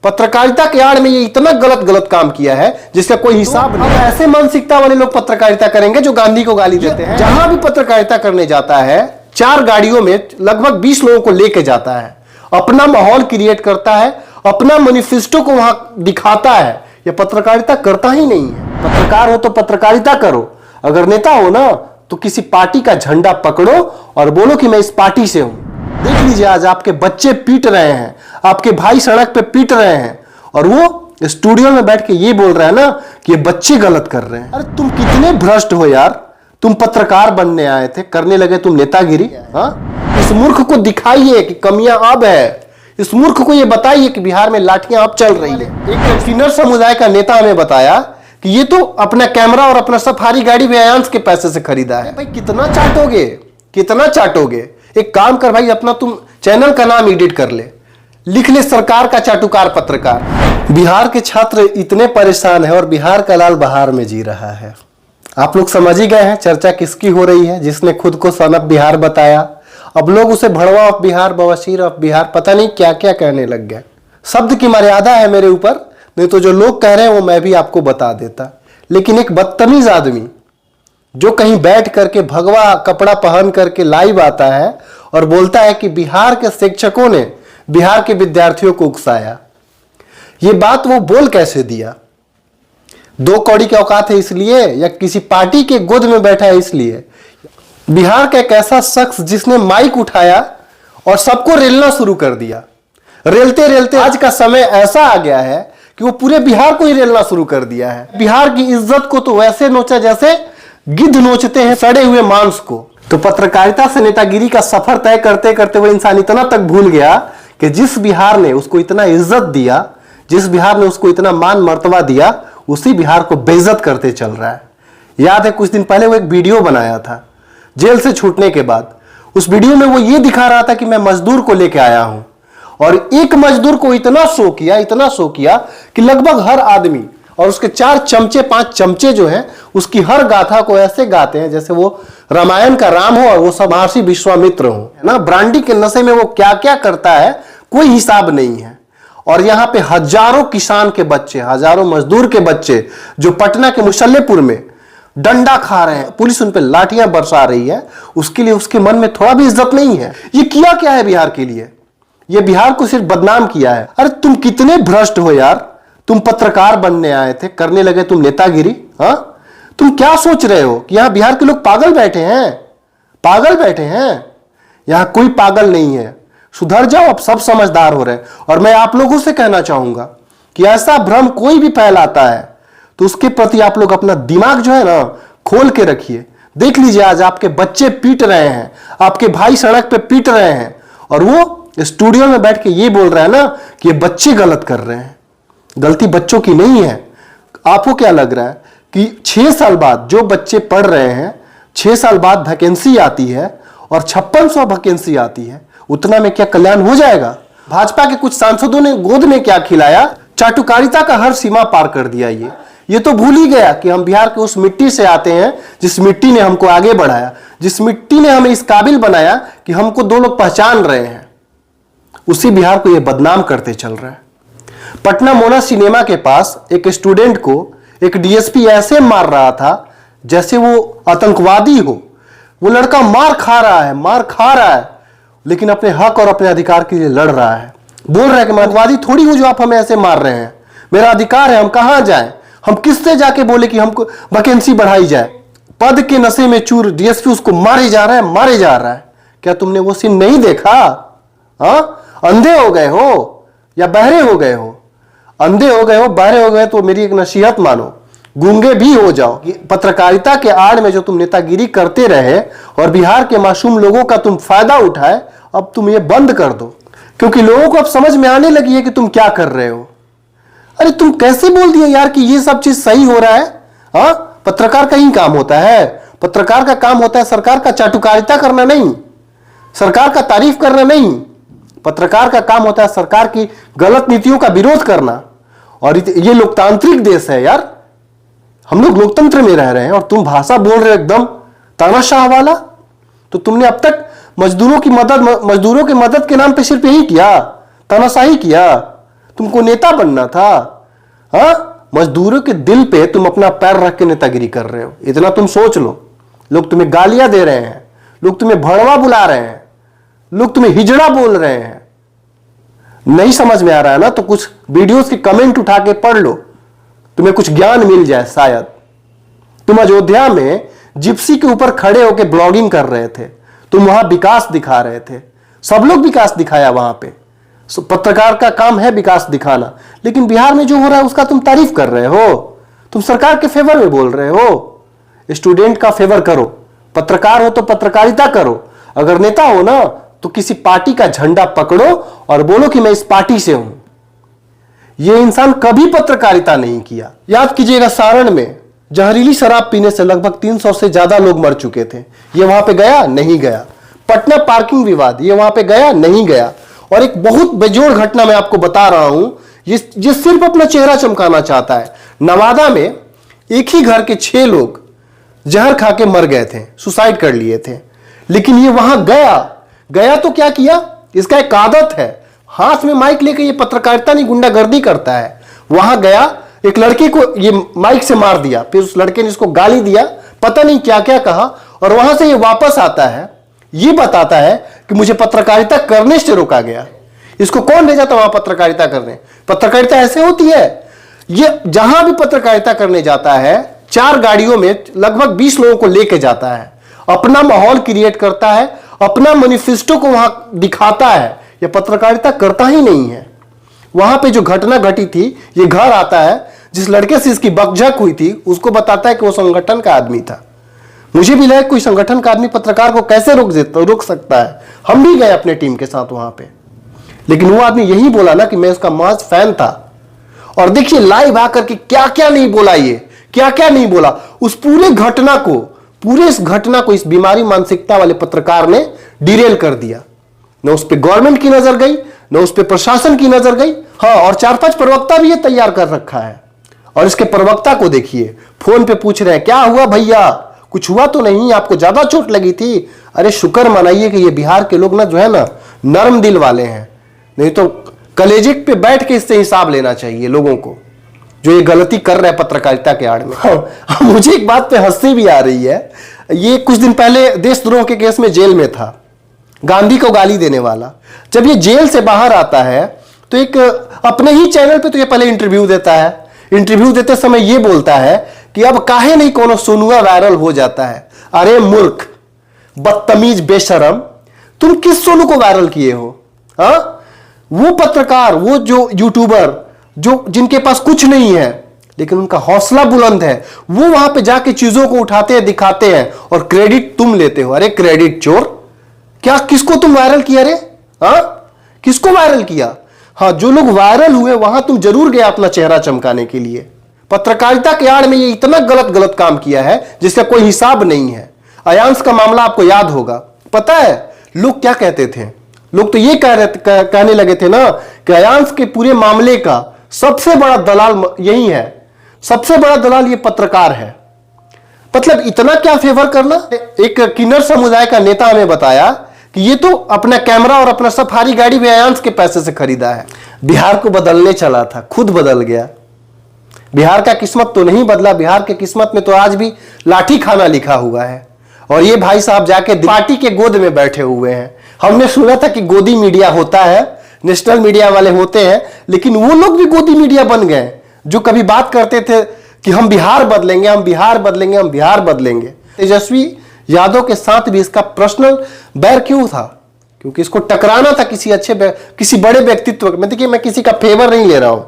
पत्रकारिता के आड़ में ये इतना गलत काम किया है जिसका कोई हिसाब नहीं। ऐसे मानसिकता वाले लोग पत्रकारिता करेंगे जो गांधी को गाली देते हैं। जहां भी पत्रकारिता करने जाता है 4 गाड़ियों में लगभग 20 लोगों को लेके जाता है, अपना माहौल क्रिएट करता है, अपना मैनिफेस्टो को वहां दिखाता है। यह पत्रकारिता करता ही नहीं है। पत्रकार हो तो पत्रकारिता करो, अगर नेता हो ना तो किसी पार्टी का झंडा पकड़ो और बोलो कि मैं इस पार्टी से हूं। देख लीजिए आज आपके बच्चे पीट रहे हैं, आपके भाई सड़क पे पीट रहे हैं और वो स्टूडियो में बैठ के ये बोल रहा है ना कि ये बच्चे गलत कर रहे हैं। अरे तुम कितने भ्रष्ट हो यार। तुम पत्रकार बनने आए थे, करने लगे तुम नेतागिरी। हाँ, इस मूर्ख को दिखाइए कि कमियां अब है। इस मूर्ख को ये बताइए कि बिहार में लाठियां अब चल रही है। एक किन्नर समुदाय का नेता हमें बताया कि ये तो अपना कैमरा और अपना सफारी गाड़ी भी अयांश के पैसे से खरीदा है। भाई कितना चाटोगे, कितना चाटोगे। एक काम कर भाई, अपना तुम चैनल का नाम एडिट कर ले, लिख ले सरकार का चाटुकार पत्रकार। बिहार के छात्र इतने परेशान है और बिहार का लाल बहार में जी रहा है। आप लोग समझ ही गए हैं चर्चा किसकी हो रही है। जिसने खुद को सन ऑफ बिहार बताया, अब लोग उसे भड़वा ऑफ बिहार, बवासीर ऑफ बिहार, पता नहीं क्या क्या कहने लग गए। शब्द की मर्यादा है मेरे ऊपर, नहीं तो जो लोग कह रहे हैं वो मैं भी आपको बता देता। लेकिन एक बदतमीज आदमी जो कहीं बैठ करके भगवा कपड़ा पहन करके लाइव आता है और बोलता है कि बिहार के शिक्षकों ने बिहार के विद्यार्थियों को उकसाया, ये बात वो बोल कैसे दिया? 2 कौड़ी की औकात है इसलिए या किसी पार्टी के गोद में बैठा है इसलिए? बिहार का एक ऐसा शख्स जिसने माइक उठाया और सबको रेलना शुरू कर दिया। रेलते रेलते आज का समय ऐसा आ गया है कि वो पूरे बिहार को ही रेलना शुरू कर दिया है। बिहार की इज्जत को तो वैसे नोचा जैसे गिद्ध नोचते हैं सड़े हुए मांस को। तो पत्रकारिता से नेतागिरी का सफर तय करते करते वो इंसान इतना तक भूल गया कि जिस बिहार ने उसको इतना इज्जत दिया, जिस बिहार ने उसको इतना मान मर्तबा दिया, उसी बिहार को बेइज्जत करते चल रहा है। याद है कुछ दिन पहले वो एक वीडियो बनाया था जेल से छूटने के बाद। उस वीडियो में वो ये दिखा रहा था कि मैं मजदूर को लेके आया हूं, और एक मजदूर को इतना शो किया कि लगभग हर आदमी और उसके 4 चमचे 5 चमचे जो हैं उसकी हर गाथा को ऐसे गाते हैं जैसे वो रामायण का राम हो और वो सब महर्षि विश्वामित्र हो ना। ब्रांडी के नशे में वो क्या क्या करता है कोई हिसाब नहीं है। और यहां पे हजारों किसान के बच्चे, हजारों मजदूर के बच्चे जो पटना के मुसल्लेपुर में डंडा खा रहे हैं, पुलिस उन पे लाठियां बरसा रही है, उसके लिए उसके मन में थोड़ा भी इज्जत नहीं है। ये किया क्या है बिहार के लिए? ये बिहार को सिर्फ बदनाम किया है। अरे तुम कितने भ्रष्ट हो यार। तुम पत्रकार बनने आए थे, करने लगे तुम नेतागिरी। हाँ, तुम क्या सोच रहे हो कि यहां बिहार के लोग पागल बैठे हैं? पागल बैठे हैं? यहां कोई पागल नहीं है। सुधर जाओ, अब सब समझदार हो रहे हैं। और मैं आप लोगों से कहना चाहूंगा कि ऐसा भ्रम कोई भी फैलाता है तो उसके प्रति आप लोग अपना दिमाग जो है ना खोल के रखिए। देख लीजिए आज आपके बच्चे पीट रहे हैं, आपके भाई सड़क पे पीट रहे हैं और वो स्टूडियो में बैठ के ये बोल रहा है ना कि ये बच्चे गलत कर रहे हैं। गलती बच्चों की नहीं है। आपको क्या लग रहा है कि 6 साल बाद जो बच्चे पढ़ रहे हैं, 6 साल बाद वैकेंसी आती है और 5600 वैकेंसी आती है, उतना में क्या कल्याण हो जाएगा? भाजपा के कुछ सांसदों ने गोद में क्या खिलाया? चाटुकारिता का हर सीमा पार कर दिया। ये तो भूल ही गया कि हम बिहार के उस मिट्टी से आते हैं जिस मिट्टी ने हमको आगे बढ़ाया, जिस मिट्टी ने हमें इस काबिल बनाया कि हमको 2 लोग पहचान रहे हैं। उसी बिहार को ये बदनाम करते चल रहा है। पटना मोना सिनेमा के पास एक स्टूडेंट को एक डीएसपी ऐसे मार रहा था जैसे वो आतंकवादी हो। वो लड़का मार खा रहा है लेकिन अपने हक और अपने अधिकार के लिए लड़ रहा है। बोल रहा है कि मैं आतंकवादी थोड़ी हूं जो आप हमें ऐसे मार रहे हैं, मेरा अधिकार है, हम कहां जाएं, हम किससे जाके बोले कि हमको वैकेंसी बढ़ाई जाए। पद के नशे में चूर डीएसपी उसको मारे जा रहा है। क्या तुमने वो सीन नहीं देखा? हाँ, अंधे हो गए हो या बहरे हो गए हो? अंधे हो गए हो, बहरे हो गए तो मेरी एक नसीहत मानो, गूंगे भी हो जाओ। कि पत्रकारिता के आड़ में जो तुम नेतागिरी करते रहे और बिहार के मासूम लोगों का तुम फायदा उठाए, अब तुम ये बंद कर दो, क्योंकि लोगों को अब समझ में आने लगी है कि तुम क्या कर रहे हो। अरे तुम कैसे बोल दिए यार कि ये सब चीज सही हो रहा है? हाँ, पत्रकार का ही काम होता है। पत्रकार का काम होता है सरकार का चाटुकारिता करना नहीं, सरकार का तारीफ करना नहीं। पत्रकार का काम होता है सरकार की गलत नीतियों का विरोध करना। और ये लोकतांत्रिक देश है यार, हम लोग लोकतंत्र में रह रहे हैं और तुम भाषा बोल रहे हो एकदम तानाशाह वाला। तो तुमने अब तक मजदूरों की मदद के नाम पे सिर्फ यही किया, तानाशाही किया। तुमको नेता बनना था? हाँ, मजदूरों के दिल पे तुम अपना पैर रख के नेतागिरी कर रहे हो, इतना तुम सोच लो। लोग तुम्हें गालियां दे रहे हैं, लोग तुम्हें भड़वा बुला रहे हैं, लोग तुम्हें हिजड़ा बोल रहे हैं। नहीं समझ में आ रहा है ना, तो कुछ वीडियोस के कमेंट उठा के पढ़ लो, तुम्हें कुछ ज्ञान मिल जाए शायद। तुम अयोध्या में जिप्सी के ऊपर खड़े होकर ब्लॉगिंग कर रहे थे, तुम वहां विकास दिखा रहे थे, सब लोग विकास दिखाया वहां पे। पत्रकार का काम है विकास दिखाना, लेकिन बिहार में जो हो रहा है उसका तुम तारीफ कर रहे हो, तुम सरकार के फेवर में बोल रहे हो। स्टूडेंट का फेवर करो, पत्रकार हो तो पत्रकारिता करो, अगर नेता हो ना तो किसी पार्टी का झंडा पकड़ो और बोलो कि मैं इस पार्टी से हूं। यह इंसान कभी पत्रकारिता नहीं किया। याद कीजिएगा, सारण में जहरीली शराब पीने से लगभग 300 से ज्यादा लोग मर चुके थे। ये वहां पे गया? नहीं गया। पटना पार्किंग विवाद, ये वहां पे गया? नहीं गया। और एक बहुत बेजोड़ घटना मैं आपको बता रहा हूं, ये सिर्फ अपना चेहरा चमकाना चाहता है। नवादा में एक ही घर के 6 लोग जहर खा के मर गए थे, सुसाइड कर लिए थे, लेकिन ये वहां गया तो क्या किया? इसका एक आदत है, हाथ में माइक लेके ये पत्रकारिता नहीं गुंडागर्दी करता है। वहां गया, एक लड़के को ये माइक से मार दिया, फिर उस लड़के ने इसको गाली दिया, पता नहीं क्या क्या कहा, और वहां से ये वापस आता है, ये बताता है कि मुझे पत्रकारिता करने से रोका गया। इसको कौन भेजा था वहां पत्रकारिता करने? पत्रकारिता ऐसे होती है। ये जहां भी पत्रकारिता करने जाता है 4 गाड़ियों में लगभग 20 लोगों को लेके जाता है, अपना माहौल क्रिएट करता है, अपना मैनिफेस्टो को वहां दिखाता है। यह पत्रकारिता करता ही नहीं है। वहां पे जो घटना घटी थी, ये घर आता है, जिस लड़के से इसकी बकझक हुई थी उसको बताता है कि वो संगठन का आदमी था। मुझे भी लगा कोई संगठन का आदमी पत्रकार को कैसे रोक सकता है। हम भी गए अपने टीम के साथ वहां पे, लेकिन वो आदमी यही बोला ना कि मैं उसका महज फैन था। और देखिए लाइव आकर के क्या क्या नहीं बोला, ये क्या क्या नहीं बोला। उस पूरे इस घटना को इस बीमारी मानसिकता वाले पत्रकार ने डिरेल कर दिया। न उस पर गवर्नमेंट की नजर गई, न उस पर प्रशासन की नजर गई। हाँ, और 4-5 प्रवक्ता भी ये तैयार कर रखा है। और इसके प्रवक्ता को देखिए, फोन पे पूछ रहे हैं क्या हुआ भैया, कुछ हुआ तो नहीं, आपको ज्यादा चोट लगी थी? अरे शुक्र मनाइए कि ये बिहार के लोग ना जो है ना नरम दिल वाले हैं, नहीं तो कलेजे पे बैठ के इससे हिसाब लेना चाहिए लोगों को जो ये गलती कर रहे हैं पत्रकारिता के आड़ में। हाँ, मुझे एक बात पे हंसी भी आ रही है। ये कुछ दिन पहले देशद्रोह के केस में जेल में था, गांधी को गाली देने वाला। जब ये जेल से बाहर आता है तो एक अपने ही चैनल पे तो ये पहले इंटरव्यू देता है। इंटरव्यू देते समय ये बोलता है कि अब काहे नहीं कोनो सोनुआ वायरल हो जाता है। अरे मूर्ख, बदतमीज, बेशरम, तुम किस सोनू को वायरल किए हो? हाँ, वो पत्रकार, वो जो यूट्यूबर जो जिनके पास कुछ नहीं है लेकिन उनका हौसला बुलंद है, वो वहां पे जाके चीजों को उठाते हैं, दिखाते हैं, और क्रेडिट तुम लेते हो। अरे क्रेडिट चोर, क्या किसको तुम वायरल किया रे? हाँ, किसको वायरल किया? हाँ, जो लोग वायरल हुए वहां तुम जरूर गए अपना चेहरा चमकाने के लिए। पत्रकारिता के आड़ में ये इतना गलत काम किया है जिसका कोई हिसाब नहीं है। अयांश का मामला आपको याद होगा। पता है लोग क्या कहते थे? लोग तो ये कहने लगे थे ना कि अयांश के पूरे मामले का सबसे बड़ा दलाल यही है, सबसे बड़ा दलाल ये पत्रकार है। मतलब इतना क्या फेवर करना। एक किन्नर समुदाय का नेता हमें बताया कि ये तो अपना कैमरा और अपना सफारी गाड़ी भी अयांश के पैसे से खरीदा है। बिहार को बदलने चला था, खुद बदल गया। बिहार का किस्मत तो नहीं बदला, बिहार के किस्मत में तो आज भी लाठी खाना लिखा हुआ है। और ये भाई साहब जाके पार्टी के गोद में बैठे हुए हैं। हमने सुना था कि गोदी मीडिया होता है, नेशनल मीडिया वाले होते हैं, लेकिन वो लोग भी गोदी मीडिया बन गए जो कभी बात करते थे कि हम बिहार बदलेंगे, हम बिहार बदलेंगे, हम बिहार बदलेंगे। तेजस्वी यादव के साथ भी इसका पर्सनल बैर क्यों था? क्योंकि इसको टकराना था किसी बड़े व्यक्तित्व में। देखिए, मैं किसी का फेवर नहीं ले रहा हूं।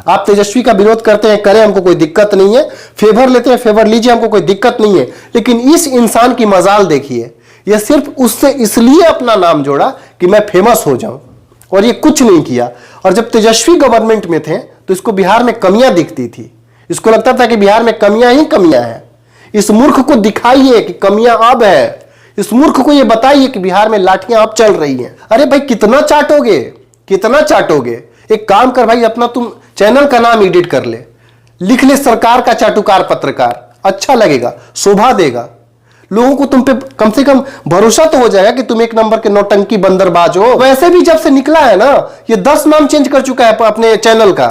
आप तेजस्वी का विरोध करते हैं, करें, हमको कोई दिक्कत नहीं है। फेवर लेते हैं, फेवर लीजिए, हमको कोई दिक्कत नहीं है। लेकिन इस इंसान की मजाल देखिए, यह सिर्फ उससे इसलिए अपना नाम जोड़ा कि मैं फेमस हो जाऊं, और ये कुछ नहीं किया। और जब तेजस्वी गवर्नमेंट में थे तो इसको बिहार में कमियां दिखती थी। इसको लगता था कि बिहार में कमियां ही कमियां हैं। इस मूर्ख को दिखाइए कि कमियां अब है। इस मूर्ख को यह बताइए कि बिहार में लाठियां अब चल रही हैं। अरे भाई, कितना चाटोगे, कितना चाटोगे? एक काम कर भाई, अपना तुम चैनल का नाम एडिट कर ले, लिख ले सरकार का चाटुकार पत्रकार, अच्छा लगेगा, शोभा देगा। लोगों को तुम पे कम से कम भरोसा तो हो जाएगा कि तुम एक नंबर के नौटंकी बंदरबाज हो। वैसे भी जब से निकला है ना, ये 10 नाम चेंज कर चुका है अपने चैनल का।